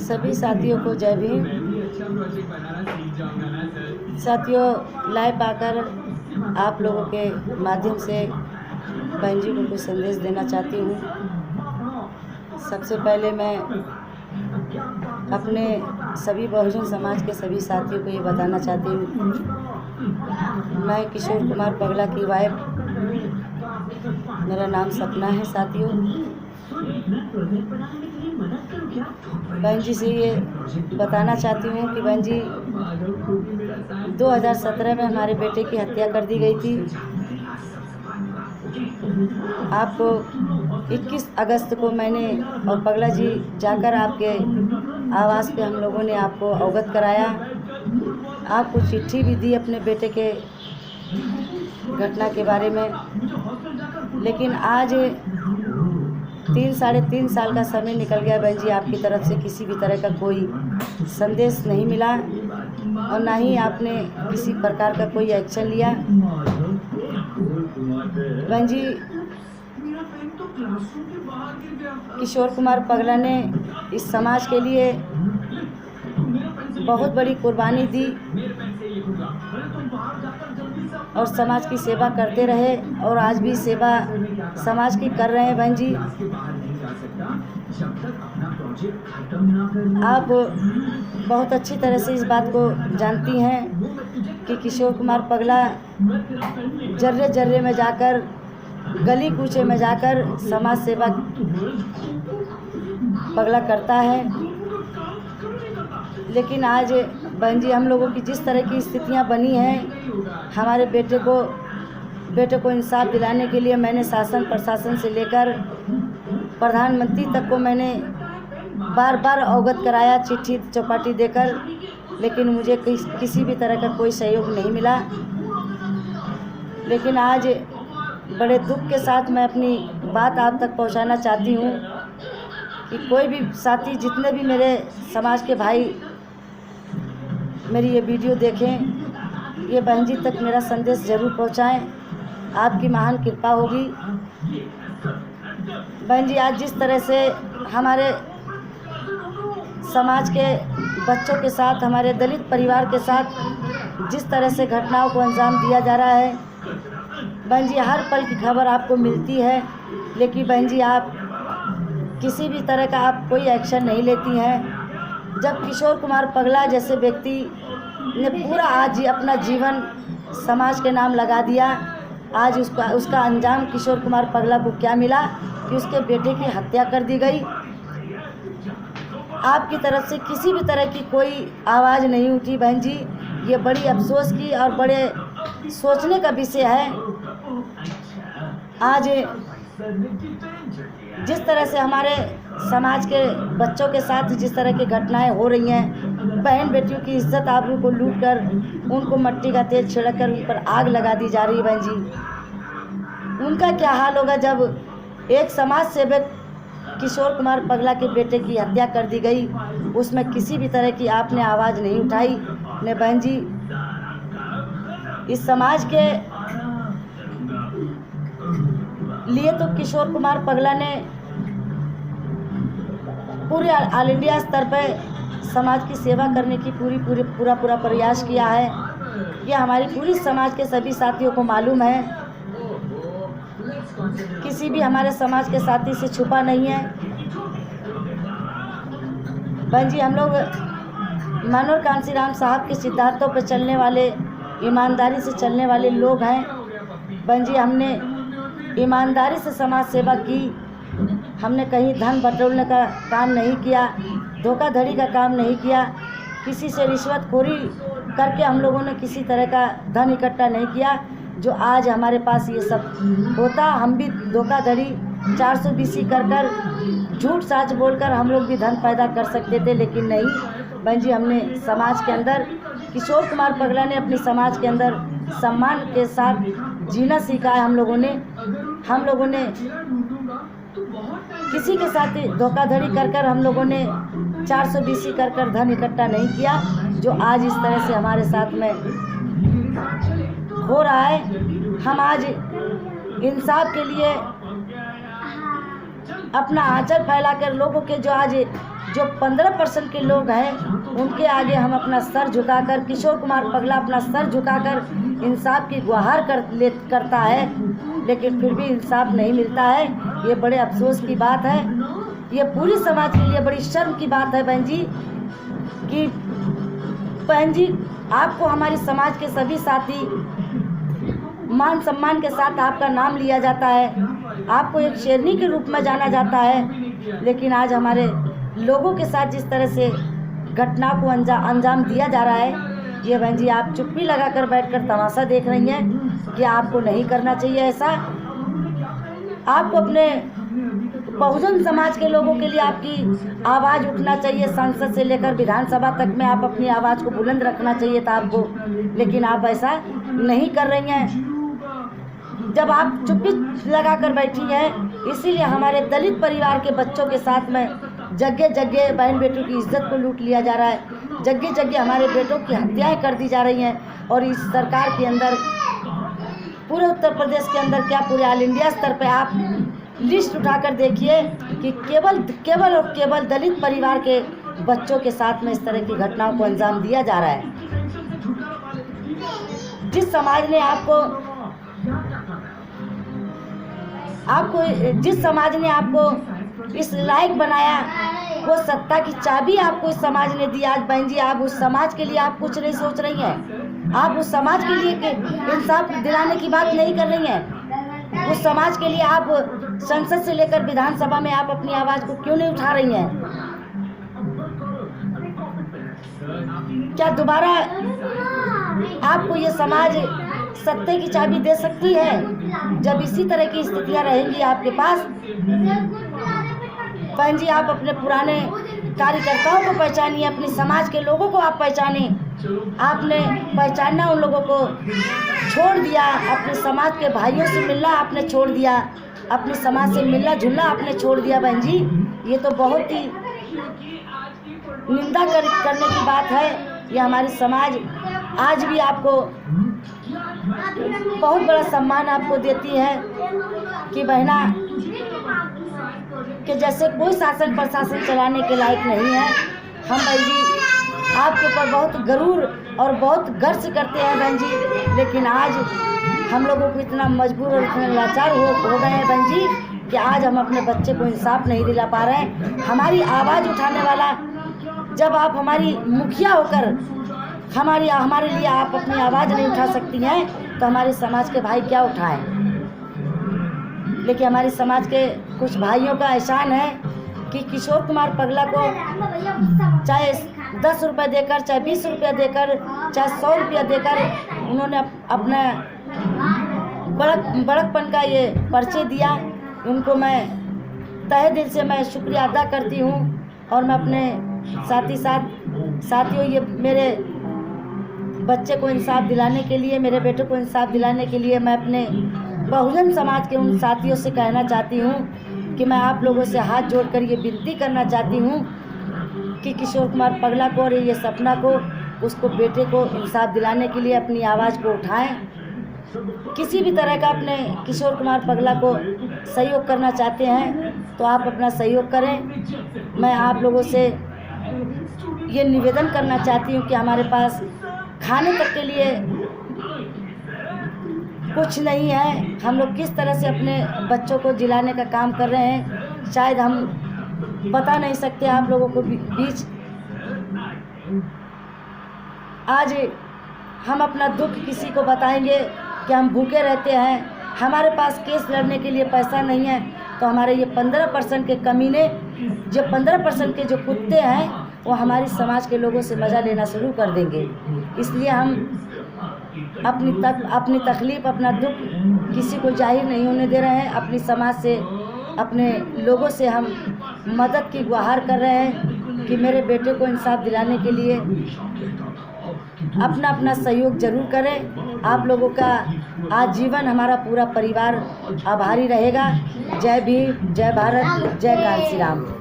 सभी साथियों को जय भीम। साथियों, लाइव आकर आप लोगों के माध्यम से बहन जी को कुछ संदेश देना चाहती हूँ। सबसे पहले मैं अपने सभी बहुजन समाज के सभी साथियों को ये बताना चाहती हूँ, मैं किशोर कुमार पगला की वाइफ, मेरा नाम सपना है। साथियों, बहन जी से ये बताना चाहती हूँ कि बहन जी 2017 में हमारे बेटे की हत्या कर दी गई थी। आपको 21 अगस्त को मैंने और पगला जी जाकर आपके आवास पे हम लोगों ने आपको अवगत कराया। आपको चिट्ठी भी दी अपने बेटे के घटना के बारे में, लेकिन आज 3-3.5 साल का समय निकल गया बहन जी, आपकी तरफ से किसी भी तरह का कोई संदेश नहीं मिला और ना ही आपने किसी प्रकार का कोई एक्शन लिया। बहन जी, किशोर कुमार पगला ने इस समाज के लिए बहुत बड़ी कुर्बानी दी और समाज की सेवा करते रहे और आज भी सेवा समाज की कर रहे हैं। बहन जी, आप बहुत अच्छी तरह से इस बात को जानती हैं कि किशोर कुमार पगला जर्रे जर्रे में जाकर, गली कूचे में जाकर समाज सेवा पगला करता है। लेकिन आज बहन जी, हम लोगों की जिस तरह की स्थितियां बनी हैं, हमारे बेटे को इंसाफ दिलाने के लिए मैंने शासन प्रशासन से लेकर प्रधानमंत्री तक को मैंने बार बार अवगत कराया, चिट्ठी चौपाटी देकर, लेकिन मुझे किसी भी तरह का कोई सहयोग नहीं मिला। लेकिन आज बड़े दुख के साथ मैं अपनी बात आप तक पहुंचाना चाहती हूं कि कोई भी साथी, जितने भी मेरे समाज के भाई मेरी ये वीडियो देखें, ये बहन जी तक मेरा संदेश ज़रूर पहुंचाएं, आपकी महान कृपा होगी। बहन जी, आज जिस तरह से हमारे समाज के बच्चों के साथ, हमारे दलित परिवार के साथ जिस तरह से घटनाओं को अंजाम दिया जा रहा है, बहन जी हर पल की खबर आपको मिलती है, लेकिन बहन जी आप किसी भी तरह का आप कोई एक्शन नहीं लेती हैं। जब किशोर कुमार पगला जैसे व्यक्ति ने पूरा आज अपना जीवन समाज के नाम लगा दिया, आज उसका अंजाम किशोर कुमार पगला को क्या मिला कि उसके बेटे की हत्या कर दी गई। आपकी तरफ से किसी भी तरह की कोई आवाज़ नहीं उठी। बहन जी, ये बड़ी अफसोस की और बड़े सोचने का विषय है। आज जिस तरह से हमारे समाज के बच्चों के साथ जिस तरह की घटनाएं हो रही हैं, बहन बेटियों की इज्जत आबरू को लूट कर उनको मट्टी का तेल छिड़क कर उन पर आग लगा दी जा रही है। बहन जी, उनका क्या हाल होगा जब एक समाज सेवक किशोर कुमार पगला के बेटे की हत्या कर दी गई, उसमें किसी भी तरह की आपने आवाज़ नहीं उठाई ने। बहन जी, इस समाज के लिए तो किशोर कुमार पगला ने पूरे ऑल इंडिया स्तर पर समाज की सेवा करने की पूरा प्रयास किया है। यह हमारी पूरी समाज के सभी साथियों को मालूम है, किसी भी हमारे समाज के साथी से छुपा नहीं है। बहन जी, हम लोग मनोहर कांशीराम साहब के सिद्धांतों पर चलने वाले, ईमानदारी से चलने वाले लोग हैं। बहन जी, हमने ईमानदारी से समाज सेवा की, हमने कहीं धन बटोरने का काम नहीं किया, धोखाधड़ी का काम नहीं किया, किसी से रिश्वतखोरी करके हम लोगों ने किसी तरह का धन इकट्ठा नहीं किया। जो आज हमारे पास ये सब होता, हम भी धोखाधड़ी 420 कर झूठ साच बोलकर हम लोग भी धन पैदा कर सकते थे, लेकिन नहीं। बहन जी, हमने समाज के अंदर, किशोर कुमार पगला ने अपनी समाज के अंदर सम्मान के साथ जीना सीखा है। हम लोगों ने किसी के साथ धोखाधड़ी कर हम लोगों ने 420 कर धन इकट्ठा नहीं किया, जो आज इस तरह से हमारे साथ में हो रहा है। हम आज इंसाफ के लिए अपना आंचल फैलाकर लोगों के जो आज जो 15% के लोग हैं उनके आगे हम अपना सर झुकाकर, किशोर कुमार पगला अपना सर झुकाकर इंसाफ की गुहार करता है, लेकिन फिर भी इंसाफ नहीं मिलता है। ये बड़े अफसोस की बात है, ये पूरी समाज के लिए बड़ी शर्म की बात है बहन जी, कि बहन जी आपको हमारे समाज के सभी साथी मान सम्मान के साथ आपका नाम लिया जाता है, आपको एक शेरनी के रूप में जाना जाता है, लेकिन आज हमारे लोगों के साथ जिस तरह से घटना को अंजाम दिया जा रहा है, ये बहन जी आप चुप्पी लगाकर बैठकर तमाशा देख रही हैं कि आपको नहीं करना चाहिए ऐसा। आपको अपने बहुजन समाज के लोगों के लिए आपकी आवाज़ उठना चाहिए, संसद से लेकर विधानसभा तक में आप अपनी आवाज़ को बुलंद रखना चाहिए था आपको, लेकिन आप ऐसा नहीं कर रही हैं। जब आप चुप्पी लगा कर बैठी हैं, इसीलिए हमारे दलित परिवार के बच्चों के साथ में जगह जगह बहन बेटों की इज्जत को लूट लिया जा रहा है, जगह जगह हमारे बेटों की हत्याएं कर दी जा रही हैं। और इस सरकार के अंदर, पूरे उत्तर प्रदेश के अंदर क्या पूरे ऑल इंडिया स्तर पे आप लिस्ट उठाकर देखिए कि केवल और केवल दलित परिवार के बच्चों के साथ में इस तरह की घटनाओं को अंजाम दिया जा रहा है। जिस समाज ने जिस समाज ने आपको इस लायक बनाया, वो सत्ता की चाबी आपको इस समाज ने दी। आज बहन जी आप उस समाज के लिए आप कुछ नहीं सोच रही हैं, आप उस समाज के लिए इंसाफ दिलाने की बात नहीं कर रही हैं। उस समाज के लिए आप संसद से लेकर विधानसभा में आप अपनी आवाज़ को क्यों नहीं उठा रही हैं? क्या दोबारा आपको ये समाज सत्ते की चाबी दे सकती है जब इसी तरह की स्थितियां रहेंगी आपके पास? बहन जी आप अपने पुराने कार्यकर्ताओं को पहचानिए, अपने समाज के लोगों को आप पहचानिए। आपने पहचानना उन लोगों को छोड़ दिया, अपने समाज के भाइयों से मिलना आपने छोड़ दिया, अपने समाज से मिलना जुलना आपने छोड़ दिया। बहन जी ये तो बहुत ही निंदा करने की बात है। ये हमारी समाज आज भी आपको बहुत बड़ा सम्मान आपको देती है कि बहना कि जैसे कोई शासन प्रशासन चलाने के लायक नहीं है। हम बहन जी आपके ऊपर बहुत गरूर और बहुत गर्व करते हैं बहन जी, लेकिन आज हम लोगों को इतना मजबूर और इतने लाचार हो गए हैं बहन जी कि आज हम अपने बच्चे को इंसाफ नहीं दिला पा रहे हैं। हमारी आवाज़ उठाने वाला, जब आप हमारी मुखिया होकर हमारे लिए आप अपनी आवाज़ नहीं उठा सकती हैं, तो हमारे समाज के भाई क्या उठाएं? लेकिन हमारे समाज के कुछ भाइयों का एहसान है कि किशोर कुमार पगला को चाहे 10 रुपये देकर, चाहे 20 रुपये देकर, चाहे 100 रुपया देकर उन्होंने अपना बड़कपन का ये परिचय दिया। उनको मैं तहे दिल से मैं शुक्रिया अदा करती हूँ। और मैं अपने साथियों ये मेरे बच्चे को इंसाफ दिलाने के लिए, मेरे बेटे को इंसाफ दिलाने के लिए मैं अपने बहुजन समाज के उन साथियों से कहना चाहती हूँ कि मैं आप लोगों से हाथ जोड़कर ये विनती करना चाहती हूँ कि किशोर कुमार पगला को और ये सपना को, उसको बेटे को इंसाफ दिलाने के लिए अपनी आवाज़ को उठाएं। किसी भी तरह का अपने किशोर कुमार पगला को सहयोग करना चाहते हैं तो आप अपना सहयोग करें। मैं आप लोगों से ये निवेदन करना चाहती हूँ कि हमारे पास खाने तक के लिए कुछ नहीं है। हम लोग किस तरह से अपने बच्चों को जिलाने का काम कर रहे हैं शायद हम बता नहीं सकते आप लोगों को बीच। आज हम अपना दुख किसी को बताएंगे कि हम भूखे रहते हैं, हमारे पास केस लड़ने के लिए पैसा नहीं है, तो हमारे ये 15% के कमीने, जो 15% के जो कुत्ते हैं, वो हमारी समाज के लोगों से मज़ा लेना शुरू कर देंगे। इसलिए हम अपनी तकलीफ़, अपना दुख किसी को जाहिर नहीं होने दे रहे हैं। अपनी समाज से, अपने लोगों से हम मदद की गुहार कर रहे हैं कि मेरे बेटे को इंसाफ दिलाने के लिए अपना अपना सहयोग ज़रूर करें। आप लोगों का आजीवन हमारा पूरा परिवार आभारी रहेगा। जय भीम, जय भारत, जय कांशीराम।